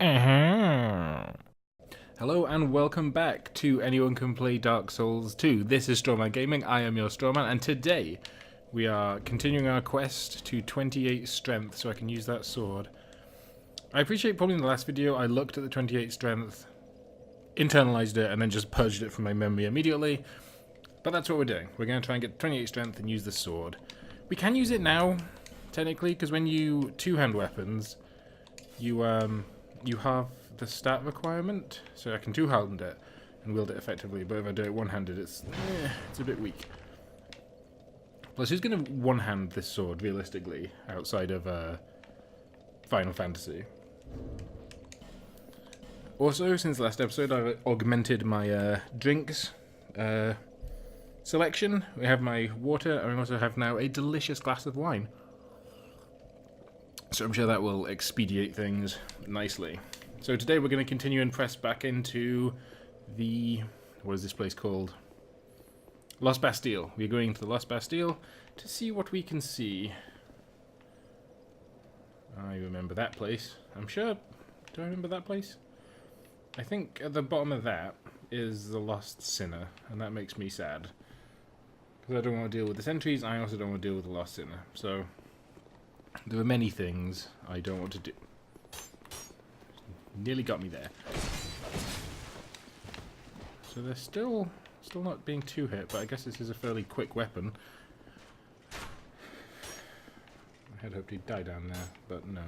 Uh-huh. Hello and welcome back to Anyone Can Play Dark Souls 2. This is Strawman Gaming, I am your Strawman, and today we are continuing our quest to 28 strength so I can use that sword. I appreciate probably in the last video I looked at the 28 strength, internalized it, and then just purged it from my memory immediately. But that's what we're doing. We're going to try and get 28 strength and use the sword. We can use it now, technically, because when you two-hand weapons, you have the stat requirement, so I can two-hand it and wield it effectively, but if I do it one-handed, it's a bit weak. Plus, who's going to one-hand this sword, realistically, outside of Final Fantasy? Also, since the last episode, I've augmented my drinks selection. We have my water, and we also have now a delicious glass of wine. So I'm sure that will expedite things nicely. So today we're going to continue and press back into the... what is this place called? Lost Bastille. We're going to the Lost Bastille to see what we can see. I remember that place. I'm sure... do I remember that place? I think at the bottom of that is the Lost Sinner, and that makes me sad. Because I don't want to deal with the sentries, I also don't want to deal with the Lost Sinner. So... there are many things I don't want to do. Nearly got me there. So they're still not being too hit, but I guess this is a fairly quick weapon. I had hoped he'd die down there, but no.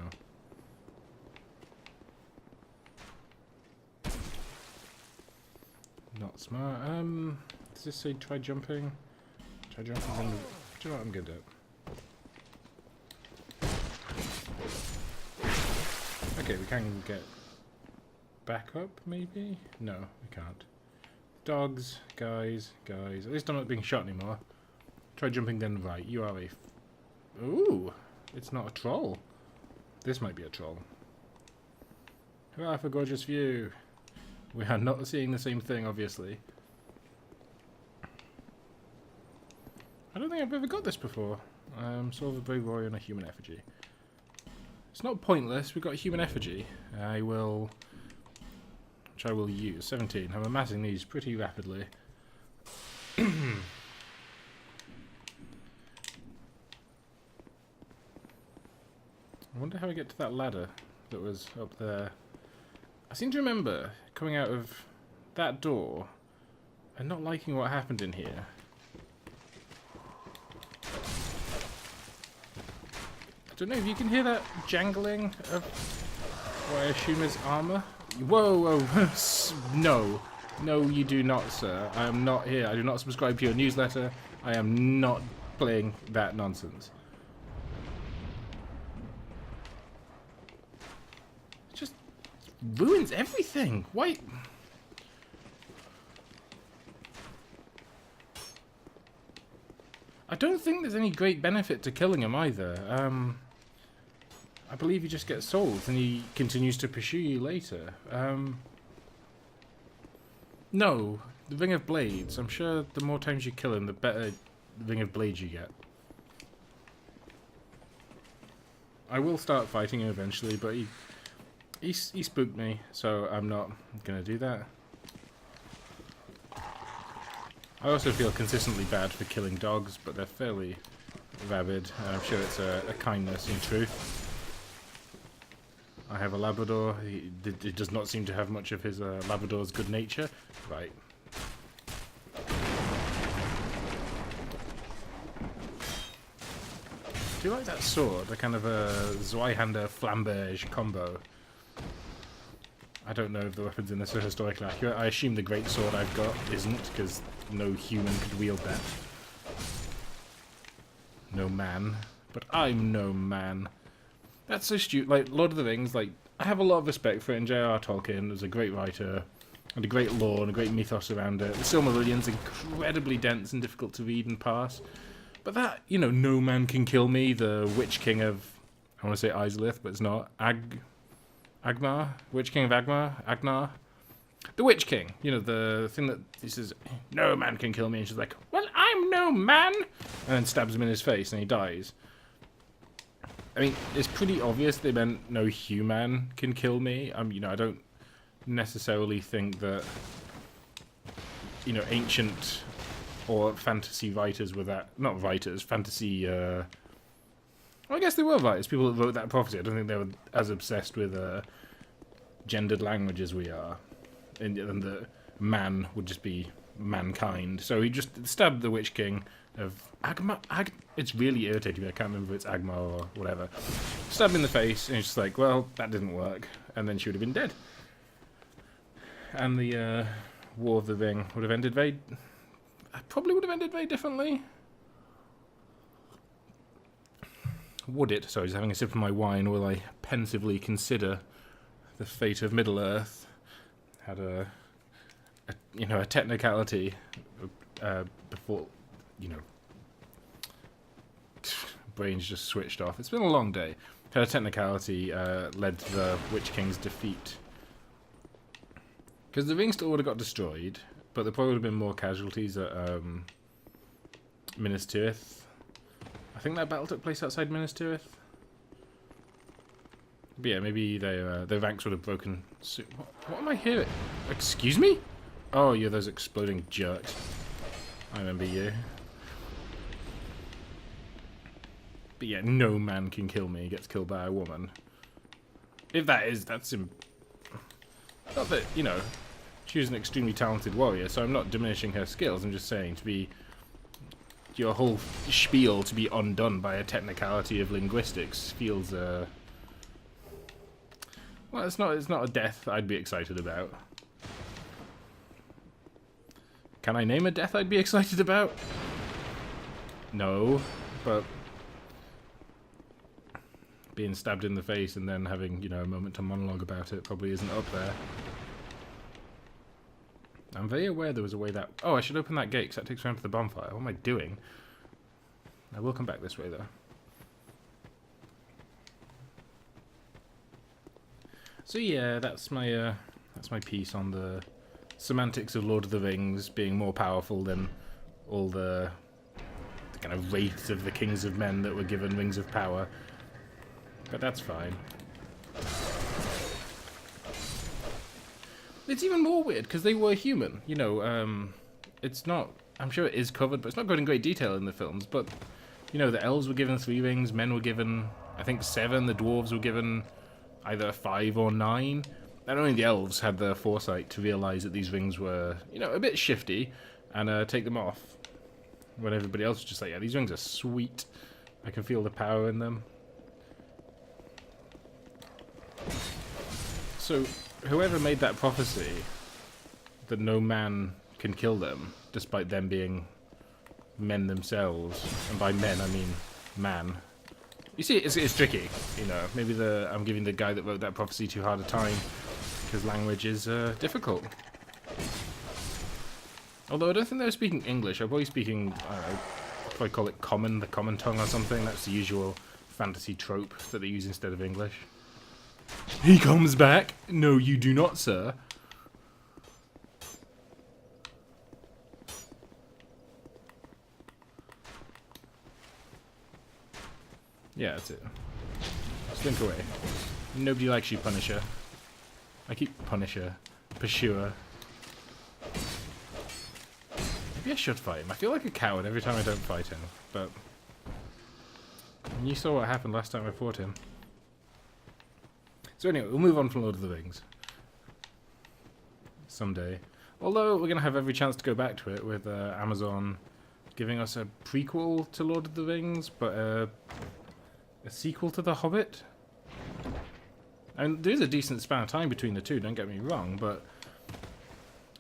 Not smart. Does this say try jumping? Try jumping, then... do you know what I'm good at? Okay, we can get back up, maybe? No, we can't. Dogs, guys. At least I'm not being shot anymore. Try jumping then right. You are a... ooh! It's not a troll. This might be a troll. Hurrah for gorgeous view! We are not seeing the same thing, obviously. I don't think I've ever got this before. Soul of a brave warrior and a human effigy. It's not pointless, we've got a human effigy. Which I will use. 17. I'm amassing these pretty rapidly. I wonder how I get to that ladder that was up there. I seem to remember coming out of that door and not liking what happened in here. I don't know if you can hear that jangling of what I assume is armor. Whoa, whoa, no. No, you do not, sir. I am not here. I do not subscribe to your newsletter. I am not playing that nonsense. It just ruins everything. Why? I don't think there's any great benefit to killing him either. I believe he just gets souls and he continues to pursue you later. No, the Ring of Blades. I'm sure the more times you kill him, the better the Ring of Blades you get. I will start fighting him eventually, but he spooked me, so I'm not going to do that. I also feel consistently bad for killing dogs, but they're fairly rabid, and I'm sure it's a kindness in truth. I have a Labrador. He does not seem to have much of his Labrador's good nature. Right. Do you like that sword? A kind of a Zweihander Flamberge combo. I don't know if the weapons in this are historically accurate. I assume the great sword I've got isn't, because no human could wield that. No man. But I'm no man. That's so stupid. Like, Lord of the Rings, like, I have a lot of respect for it, and J.R.R. Tolkien was a great writer, and a great lore, and a great mythos around it. The Silmarillion's incredibly dense and difficult to read and parse. But that, you know, no man can kill me, the Witch King of, I want to say Izalith, but it's not, Angmar? Witch King of Angmar? The Witch King, you know, the thing that he says, no man can kill me, and she's like, well, I'm no man! And then stabs him in his face, and he dies. I mean, it's pretty obvious they meant no human can kill me. You know, I don't necessarily think that, you know, ancient or fantasy writers were that... Not writers, fantasy... well, I guess they were writers, people that wrote that prophecy. I don't think they were as obsessed with gendered language as we are. And the man would just be mankind. So he just stabbed the Witch King of Angmar. It's really irritating me. I can't remember if it's Angmar or whatever. Stabbed him in the face, and he's just like, well, that didn't work. And then she would have been dead. And the War of the Ring would have ended very... Probably would have ended very differently. Would it? Sorry, just having a sip of my wine while I pensively consider the fate of Middle-earth. Had a you know, a technicality before, you know, brains just switched off. It's been a long day. Had a technicality led to the Witch King's defeat. Because the ring still would have got destroyed, but there probably would have been more casualties at Minas Tirith. I think that battle took place outside Minas Tirith. But yeah, maybe their ranks would have broken. What am I hearing? Excuse me? Oh, you're those exploding jerks. I remember you. But yeah, no man can kill me. He gets killed by a woman. If that's not that, you know, she was an extremely talented warrior, so I'm not diminishing her skills. I'm just saying to be your whole spiel to be undone by a technicality of linguistics feels well, it's not a death I'd be excited about. Can I name a death I'd be excited about? No, but being stabbed in the face and then having, you know, a moment to monologue about it probably isn't up there. I'm very aware there was a way that... Oh, I should open that gate because that takes me around to the bonfire. What am I doing? I will come back this way, though. So yeah, that's my piece on the semantics of Lord of the Rings being more powerful than all the kind of wraiths of the kings of men that were given rings of power. But that's fine. It's even more weird because they were human. You know, it's not... I'm sure it is covered, but it's not covered in great detail in the films. But, you know, the elves were given 3 rings, men were given, I think, 7. The dwarves were given either 5 or 9. And only the elves had the foresight to realise that these rings were, you know, a bit shifty and take them off. When everybody else was just like, yeah, these rings are sweet. I can feel the power in them. So, whoever made that prophecy that no man can kill them, despite them being men themselves, and by men I mean man. You see, it's tricky, you know. Maybe I'm giving the guy that wrote that prophecy too hard a time, because language is difficult. Although I don't think they were speaking English. They're probably speaking, I don't know, if I call it common, the common tongue or something. That's the usual fantasy trope that they use instead of English. He comes back. No, you do not, sir. Yeah, that's it. Slink away. Nobody likes you, Punisher. I keep Punisher. Pursuer. Maybe I should fight him. I feel like a coward every time I don't fight him, but... you saw what happened last time I fought him. So anyway, we'll move on from Lord of the Rings. Someday. Although, we're going to have every chance to go back to it with Amazon giving us a prequel to Lord of the Rings, but a sequel to The Hobbit. And there is a decent span of time between the two, don't get me wrong, but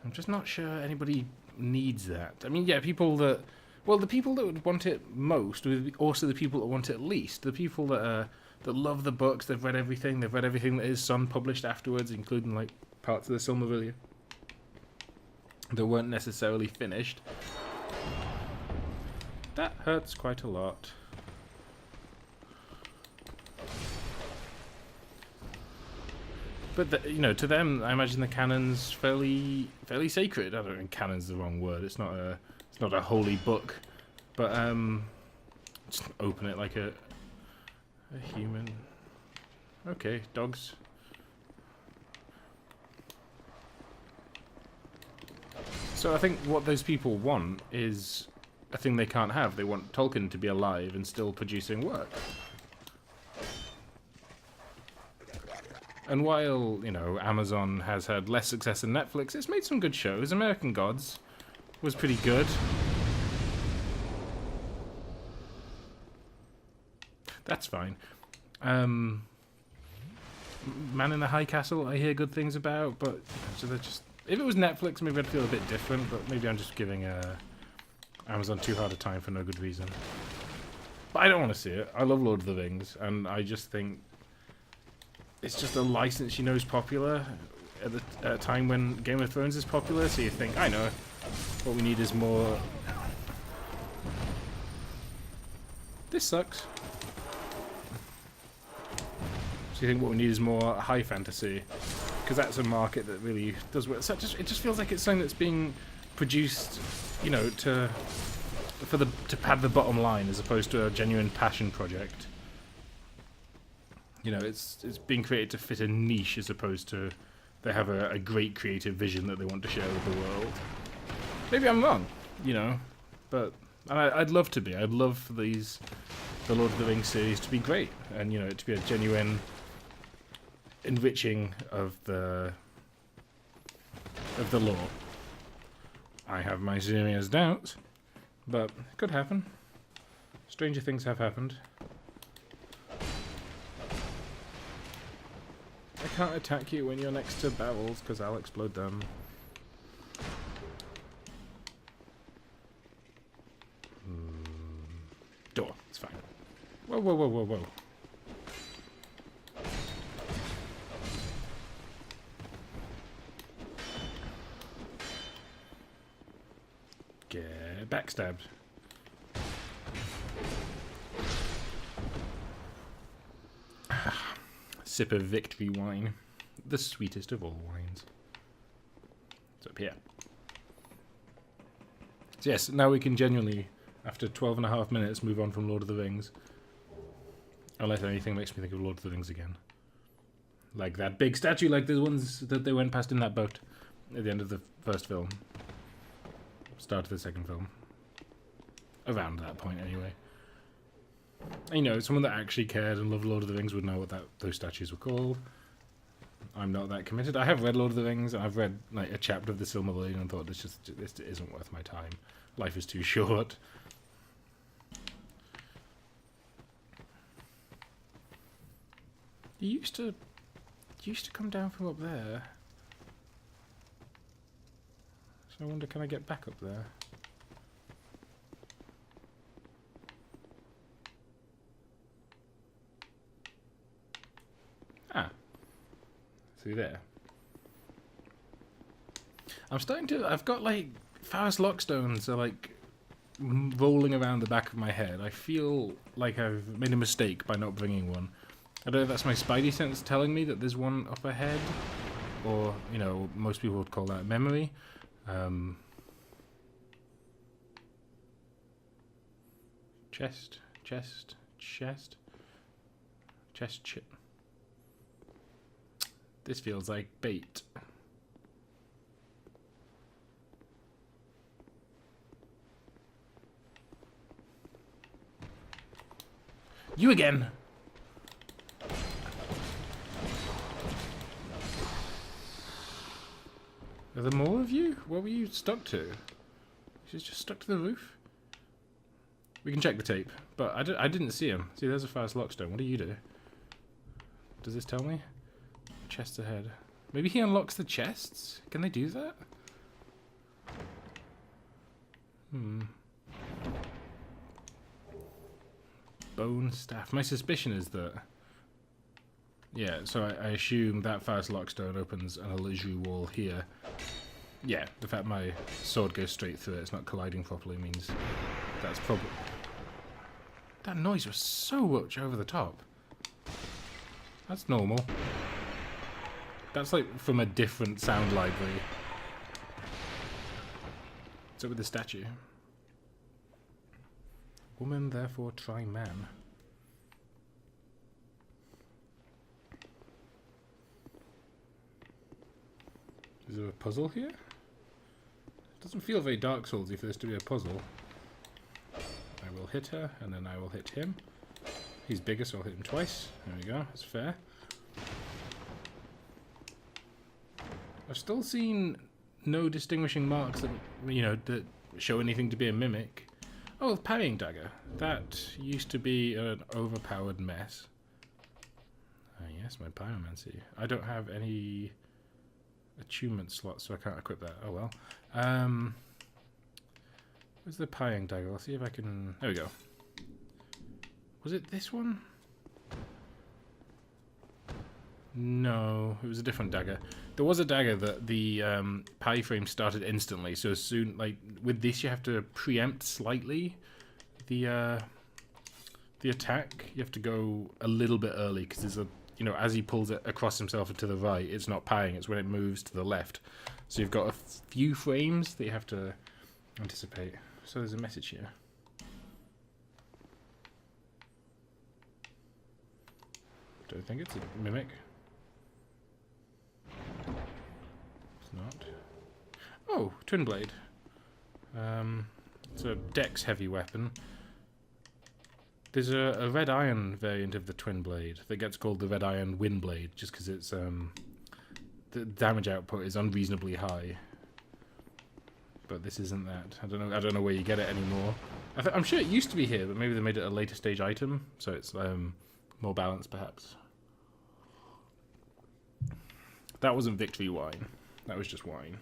I'm just not sure anybody needs that. I mean, yeah, people that... Well, the people that would want it most would also the people that want it least. The people that love the books, they've read everything that his son published afterwards, including, like, parts of the Silmarillion that weren't necessarily finished. That hurts quite a lot. But, you know, to them, I imagine the canon's fairly sacred. I don't think canon's the wrong word. It's not a holy book. But, just open it like A human. Okay, dogs. So I think what those people want is a thing they can't have. They want Tolkien to be alive and still producing work. And while, you know, Amazon has had less success than Netflix, it's made some good shows. American Gods was pretty good. That's fine. Man in the High Castle, I hear good things about, but so they're just... If it was Netflix, maybe I'd feel a bit different, but maybe I'm just giving Amazon too hard a time for no good reason. But I don't want to see it. I love Lord of the Rings, and I just think it's just a license you know is popular at a time when Game of Thrones is popular, so you think, I know, what we need is more... This sucks. So you think what we need is more high fantasy, because that's a market that really does work. So it just feels like it's something that's being produced, you know, to pad the bottom line as opposed to a genuine passion project. You know, it's being created to fit a niche as opposed to they have a great creative vision that they want to share with the world. Maybe I'm wrong, you know, but I'd love to be. I'd love for the Lord of the Rings series to be great, and you know, to be a genuine enriching of the lore. I have my serious doubts, but it could happen. Stranger things have happened. I can't attack you when you're next to barrels, because I'll explode them. Door, it's fine. Whoa, whoa, whoa, whoa, whoa. Get backstabbed. Sip of victory wine. The sweetest of all wines. It's up here. So yes, now we can genuinely, after 12.5 minutes, move on from Lord of the Rings. Unless anything makes me think of Lord of the Rings again. Like that big statue, like the ones that they went past in that boat at the end of the first film. Start of the second film. Around that point, anyway. And, you know, someone that actually cared and loved Lord of the Rings would know what those statues were called. I'm not that committed. I have read Lord of the Rings, and I've read like a chapter of the Silmarillion and thought this isn't worth my time. Life is too short. You used to come down from up there. So I wonder, can I get back up there? Ah. Through there. I've got like Faris Lockstones are like rolling around the back of my head. I feel like I've made a mistake by not bringing one. I don't know if that's my spidey sense telling me that there's one up ahead, or, you know, most people would call that memory. Chest. This feels like bait. You again! Are there more of you? Where were you stuck to? She's just stuck to the roof? We can check the tape, but I didn't see him. See, there's a Faris Lockstone. What do you do? Does this tell me? Chests ahead. Maybe he unlocks the chests? Can they do that? Bone staff. My suspicion is that... Yeah, so I assume that Faris Lockstone opens an illusory wall here. Yeah, the fact my sword goes straight through it, it's not colliding properly, means that's probably... That noise was so much over the top. That's normal. That's like from a different sound library. What's up with the statue? Woman, therefore try man. Is there a puzzle here? It doesn't feel very Dark Souls-y for this to be a puzzle. I will hit her, and then I will hit him. He's bigger, so I'll hit him twice. There we go, that's fair. I've still seen no distinguishing marks that, you know, that show anything to be a mimic. Oh, parrying dagger. That used to be an overpowered mess. Yes, my pyromancy. I don't have any attunement slots, so I can't equip that. Oh well. Where's the parrying dagger? I'll see if I can... There we go. Was it this one? No, it was a different dagger. There was a dagger that the parry frame started instantly, so as soon, like, with this you have to preempt slightly the attack. You have to go a little bit early, because there's a, you know, as he pulls it across himself and to the right, it's not parrying, it's when it moves to the left. So you've got a few frames that you have to anticipate. So there's a message here. Don't think it's a mimic. It's not. Oh, twin blade. It's a dex heavy weapon. There's a red iron variant of the twin blade that gets called the red iron wind blade, just because it's the damage output is unreasonably high. But this isn't that. I don't know where you get it anymore. I'm sure it used to be here, but maybe they made it a later stage item, so it's more balanced perhaps. That wasn't victory wine. That was just wine.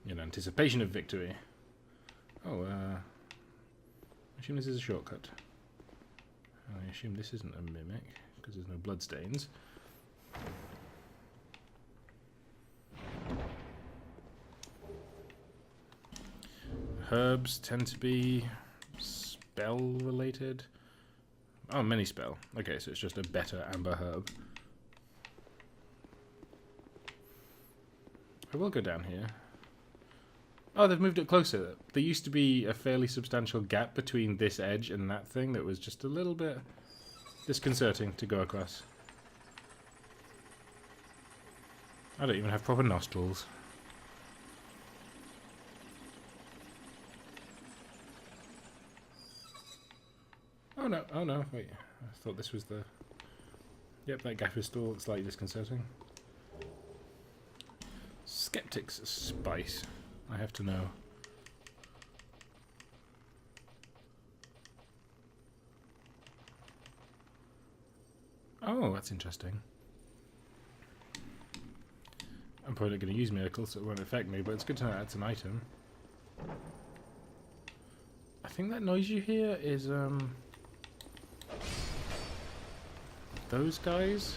In anticipation of victory. Oh, I assume this is a shortcut. I assume this isn't a mimic, because there's no bloodstains. Herbs tend to be spell related. Oh, many spell. Okay, so it's just a better amber herb. I will go down here. Oh, they've moved it closer. There used to be a fairly substantial gap between this edge and that thing that was just a little bit disconcerting to go across. I don't even have proper nostrils. Oh no, wait. I thought this was the... Yep, that gap is still slightly disconcerting. Skeptic's spice. I have to know. Oh, that's interesting. I'm probably not going to use miracles, so it won't affect me, but it's good to know that's an item. I think that noise you hear is, those guys?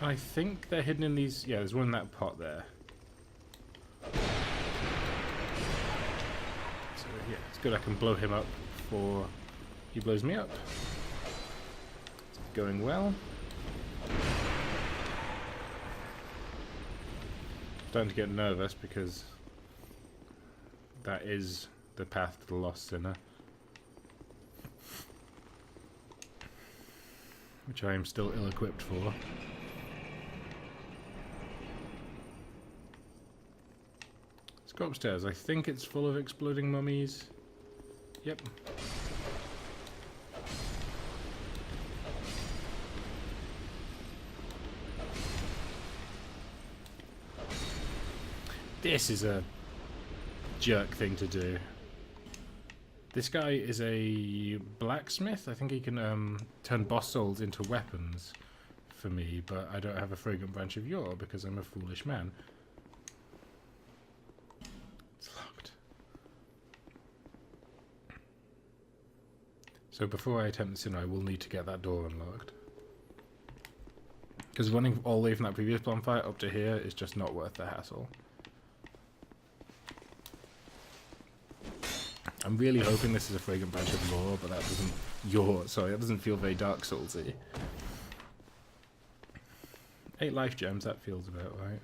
I think they're hidden in these... Yeah, there's one in that pot there. So, yeah, it's good I can blow him up before he blows me up. It's going well. Starting to get nervous because that is the path to the lost sinner, which I am still ill-equipped for. Let's go upstairs. I think it's full of exploding mummies. Yep. This is a jerk thing to do. This guy is a blacksmith. I think he can turn boss souls into weapons for me, but I don't have a fragrant branch of yore because I'm a foolish man. It's locked. So before I attempt this, I will need to get that door unlocked. Because running all the way from that previous bonfire up to here is just not worth the hassle. I'm really hoping this is a fragrant branch of lore, but that doesn't... Sorry, that doesn't feel very Dark Souls-y. 8 life gems, that feels about right.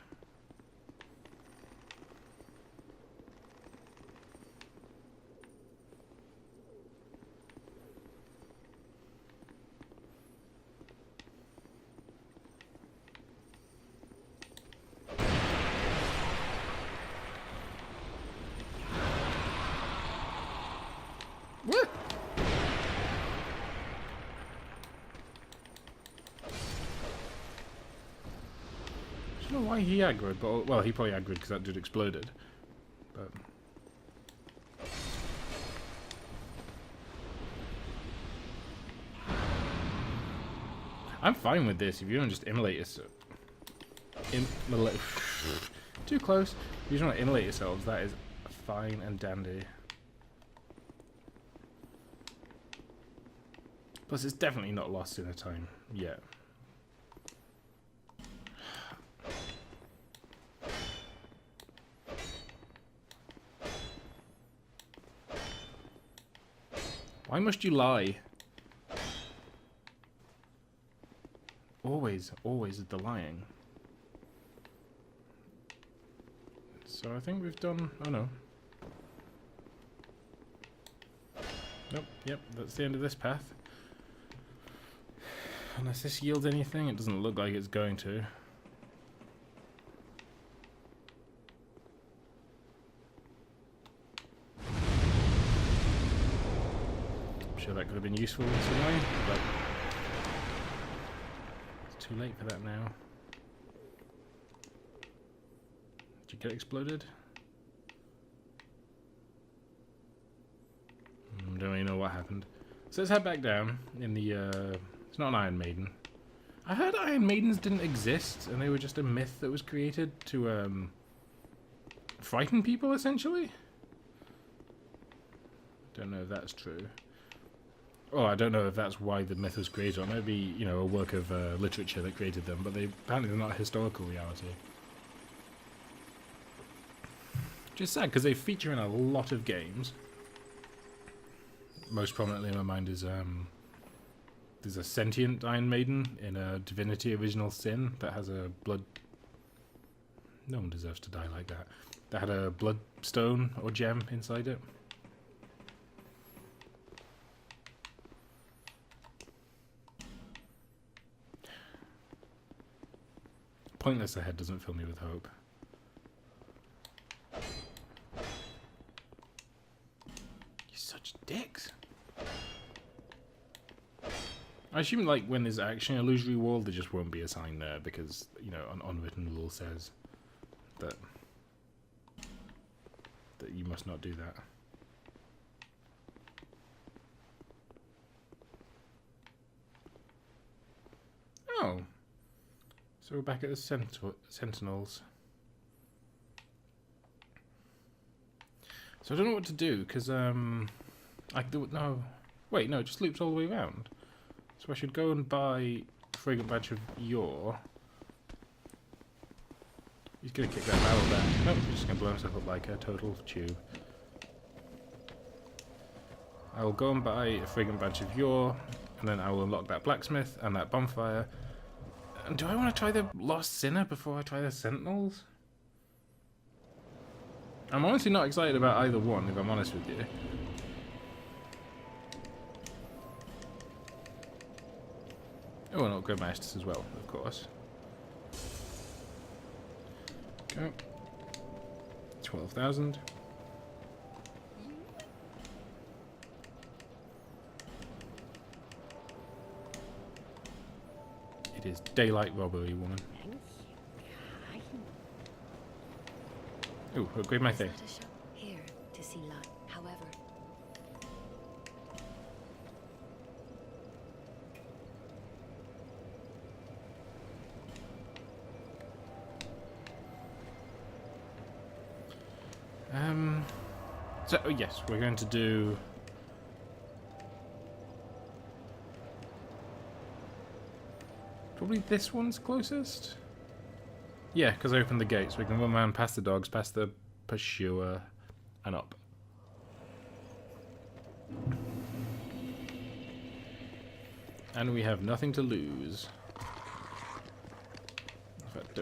I don't know why he aggroed, but well, he probably aggroed because that dude exploded. But I'm fine with this if you don't just immolate yourself. Too close. If you just want to immolate yourselves, that is fine and dandy. Plus, it's definitely not lost in a time yet. Why must you lie? Always is the lying. So I think we've done... Oh no. Nope, yep, that's the end of this path. Unless this yields anything, it doesn't look like it's going to. I'm sure that could have been useful in some way, but it's too late for that now. Did you get exploded? Don't really know what happened. So let's head back down in the... It's not an Iron Maiden. I heard Iron Maidens didn't exist, and they were just a myth that was created to frighten people, essentially. Don't know if that's true. Oh, I don't know if that's why the myth was created. Or maybe, you know, a work of literature that created them, but apparently they're not a historical reality. Which is sad, because they feature in a lot of games. Most prominently in my mind is there's a sentient Iron Maiden in a Divinity Original Sin that has a blood... No one deserves to die like that. That had a bloodstone or gem inside it. Pointless ahead doesn't fill me with hope. You're such dicks. I assume, like, when there's actually an illusory wall, there just won't be a sign there because, you know, an unwritten rule says that you must not do that. Oh. So we're back at the Sentinels. So I don't know what to do, because, no. Wait, no, it just loops all the way around. So I should go and buy a fragrant batch of yore. He's gonna kick that barrel back. Nope, he's just gonna blow himself up like a total tube. I will go and buy a fragrant batch of yore, and then I will unlock that blacksmith and that bonfire. And do I want to try the Lost Sinner before I try the Sentinels? I'm honestly not excited about either one, if I'm honest with you. Oh, and upgrade my Estus as well, of course. Go. 12,000. It is daylight robbery, woman. Ooh, upgrade my thing. Here to see light. However, so yes, we're going to do probably this one's closest. Yeah, because I opened the gates. We can run around past the dogs, past the pursuer, and up. And we have nothing to lose. In fact,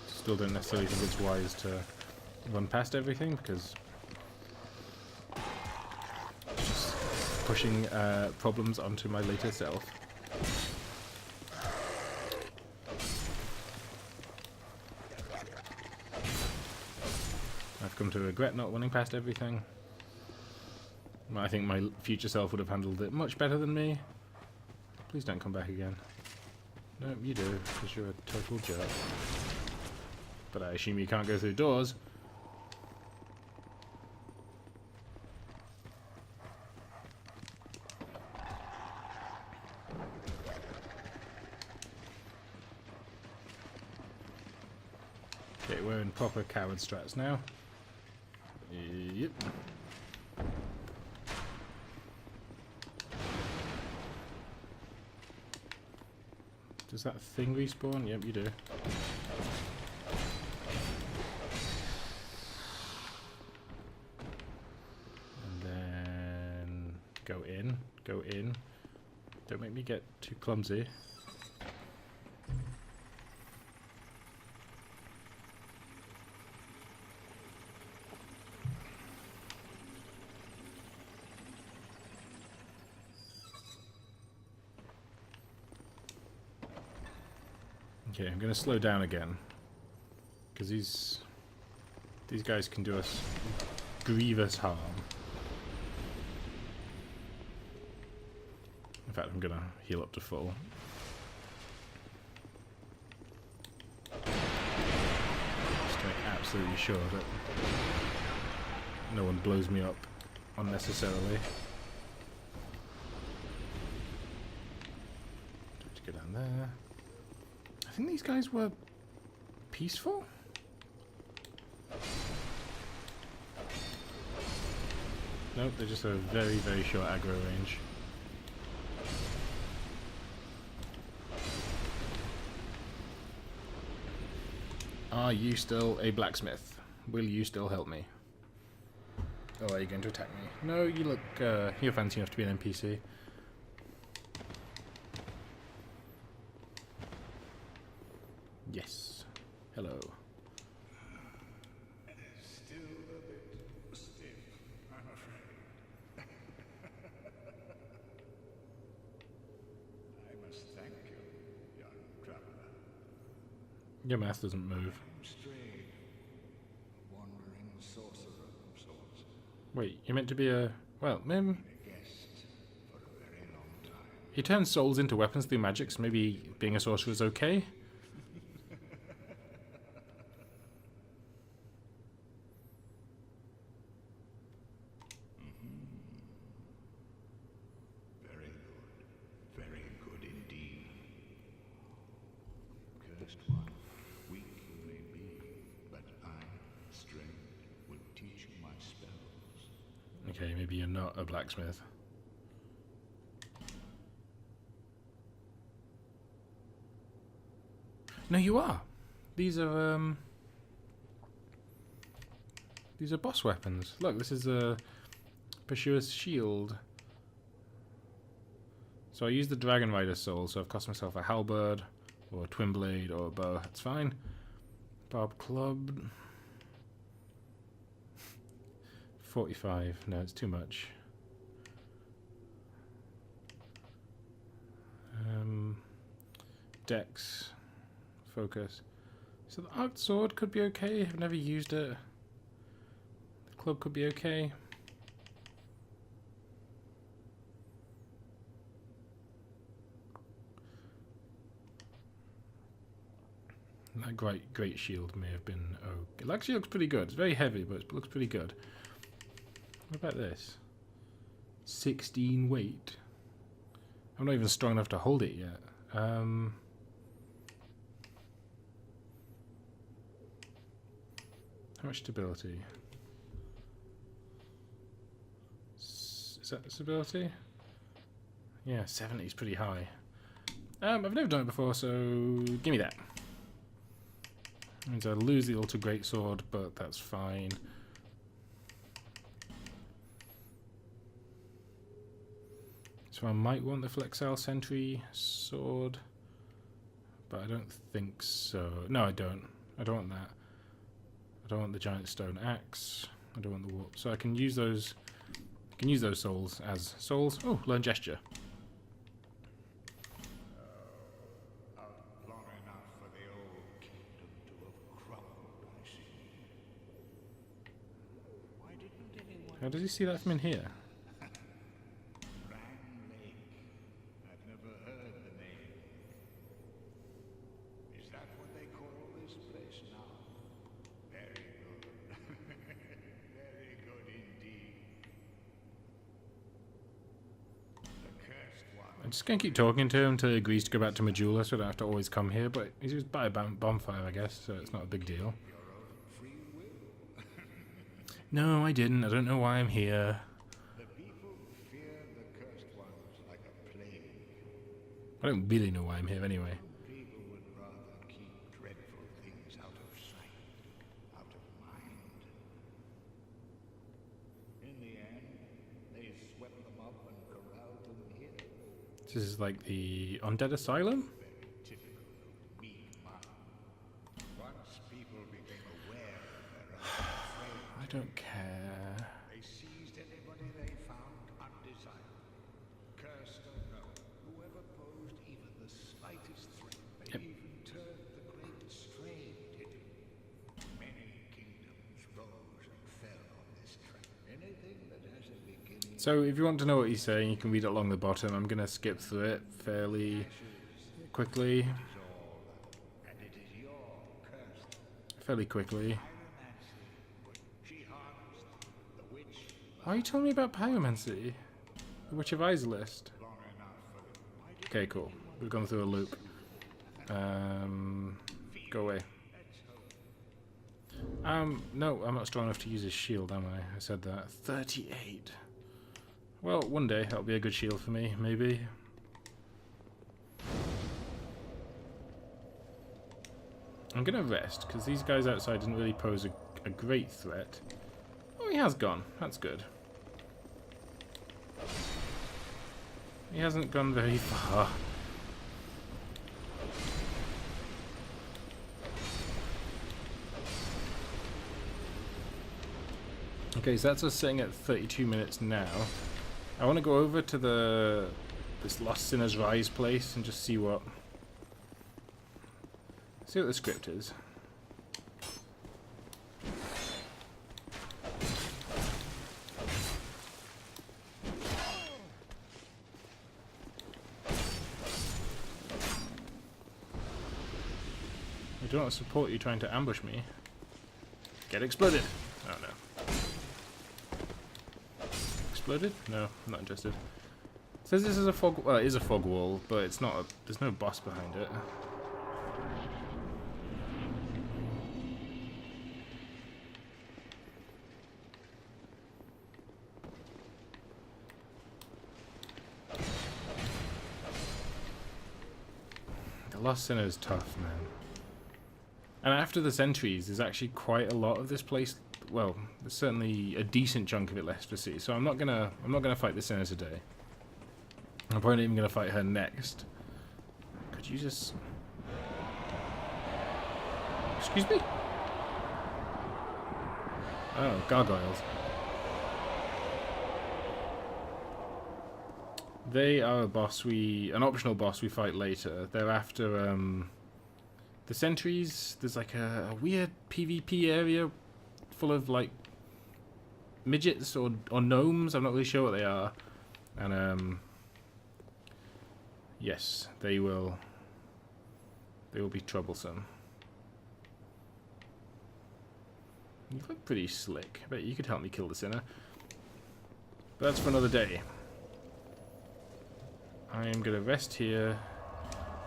still don't necessarily think it's wise to run past everything, because it's just pushing problems onto my later self. I've come to regret not running past everything. I think my future self would have handled it much better than me. Please don't come back again. No, you do, because you're a total jerk. But I assume you can't go through doors. Okay, we're in proper coward strats now. Yep. Does that thing respawn? Yep, you do. And then go in, go in. Don't make me get too clumsy. Okay, I'm going to slow down again, because these guys can do us grievous harm. In fact, I'm going to heal up to full. Just to make absolutely sure that no one blows me up unnecessarily. Just go down there. I think these guys were peaceful? Nope, they just have a very, very short aggro range. Are you still a blacksmith? Will you still help me? Oh, are you going to attack me? No, you look, you're fancy enough to be an NPC. Yes. Hello. Still a bit stiff, I'm afraid. I must thank you, young traveler. Your math doesn't move. I'm strayed, a wandering sorcerer of sorts. Wait, you're meant to be a... Well, A guest for a very long time. he turns souls into weapons through magic, so maybe being a sorcerer is okay? Very good indeed. Cursed one, weak you may be, but I, strength, will teach you my spells. Okay, maybe you're not a blacksmith. No, you are. These are boss weapons. Look, this is a Pursuer's shield. So I use the Dragon Rider soul, so I've cost myself a halberd, or a twin blade, or a bow. That's fine. Barb club. 45. No, it's too much. Dex. Focus. So the arced sword could be okay. I've never used it. The club could be okay. That great shield may have been okay. It actually looks pretty good. It's very heavy, but it looks pretty good. What about this? 16 weight. I'm not even strong enough to hold it yet. How much stability? Is that stability? Yeah, 70 is pretty high. I've never done it before, so give me that. Means I lose the Ultra Great Sword, but that's fine. So I might want the Flexile Sentry Sword, but I don't think so. No, I don't. I don't want that. I don't want the Giant Stone Axe. I don't want the warp. So I can use those. I can use those souls as souls. Oh, learn gesture. Long enough for the old kingdom to have crumbled, I see. Why didn't anyone... How does he see that from in here? Drangleic. I've never heard the name. I'm just gonna keep talking to him until he agrees to go back to Majula, so I don't have to always come here. But he's just by a bonfire, I guess, so it's not a big deal. No, I didn't. I don't know why I'm here. The people fear the cursed ones like a plague. I don't really know why I'm here anyway. People would rather keep dreadful things out of sight, out of mind. In the end, they swept them up and corralled them here. This is like the undead asylum? Very typical of weak minds. Once people became aware of their own frailty, I don't care. they seized anybody they found undesirable. Cursed or no, whoever posed even the slightest threat, they even turned the great strain hidden. Many kingdoms rose and fell on this track. Anything that has a beginning So if you want to know what he's saying, you can read it along the bottom. I'm gonna skip through it fairly quickly. is all, and it is your cursed Fairly quickly. pyromancy. She harnessed the witch Why are you telling me about pyromancy? The Witch of Islist. long enough for them. Why did Okay, cool. We've gone through a loop. Go away. No, I'm not strong enough to use his shield, am I? I said that. 38. Well, one day that'll be a good shield for me, maybe. I'm gonna rest, because these guys outside didn't really pose a great threat. Oh, he has gone. That's good. He hasn't gone very far. Okay, so that's us sitting at 32 minutes now. I want to go over to this Lost Sinner's Rise place and just see what the script is. I do not support you trying to ambush me. Get exploded! Oh no. Exploded? No, I'm not interested. It says this is a fog. Well, it is a fog wall, but it's not. There's no boss behind it. The Lost Sinner is tough, man. And after the sentries, there's actually quite a lot of this place. Well, there's certainly a decent chunk of it left to see. So I'm not gonna fight the Sinner today. I'm probably not even gonna fight her next. Could you just? Excuse me? Oh, gargoyles. They are a boss an optional boss we fight later. They're after the sentries. There's like a weird PvP area full of like midgets or gnomes. I'm not really sure what they are. And yes, they will be troublesome. You look pretty slick. I bet you could help me kill the Sinner. But that's for another day. I am going to rest here,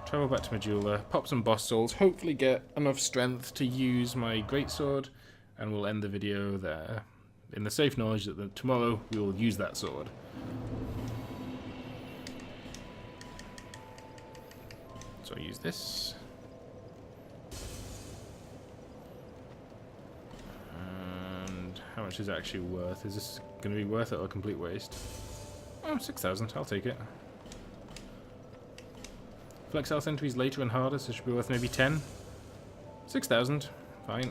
travel back to Majula, pop some boss souls, hopefully get enough strength to use my greatsword, and we'll end the video there, in the safe knowledge that tomorrow we will use that sword. So I'll use this. And how much is it actually worth? Is this going to be worth it or a complete waste? Oh, 6,000, I'll take it. Flex health entries later and harder, so it should be worth maybe 10. 6,000, fine.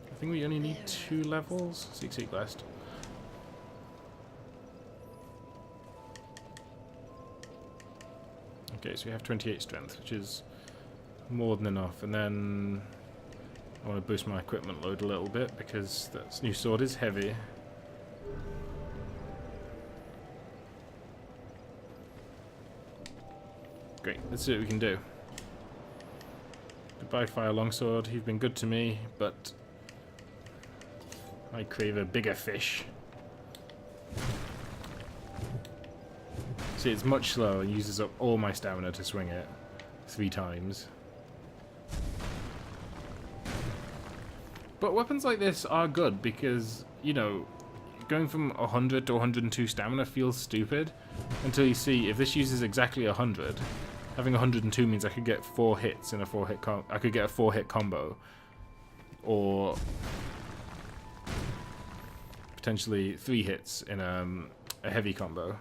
I think we only need 2 levels. Seek last. Okay, so we have 28 strength, which is more than enough. And then I want to boost my equipment load a little bit because that new sword is heavy. Great, let's see what we can do. Goodbye, Fire Longsword. You've been good to me, but I crave a bigger fish. See, it's much slower and uses up all my stamina to swing it 3 times. But weapons like this are good because, you know, going from 100 to 102 stamina feels stupid until you see if this uses exactly 100. Having 102 means I could get 4 hits in a 4-hit I could get a 4-hit combo, or potentially 3 hits in a heavy combo.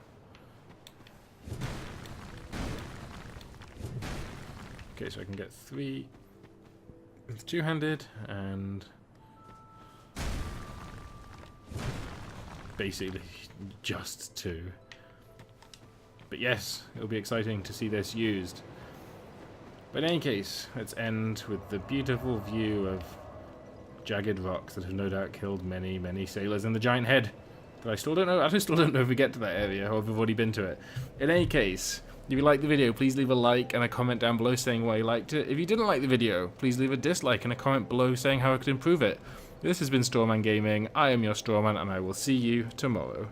Okay, so I can get 3 with 2-handed and basically just 2. But yes, it'll be exciting to see this used. But in any case, let's end with the beautiful view of jagged rocks that have no doubt killed many, many sailors in the giant head. But I still don't know if we get to that area or if we've already been to it. In any case, if you liked the video, please leave a like and a comment down below saying why you liked it. If you didn't like the video, please leave a dislike and a comment below saying how I could improve it. This has been Strawman Gaming. I am your Strawman, and I will see you tomorrow.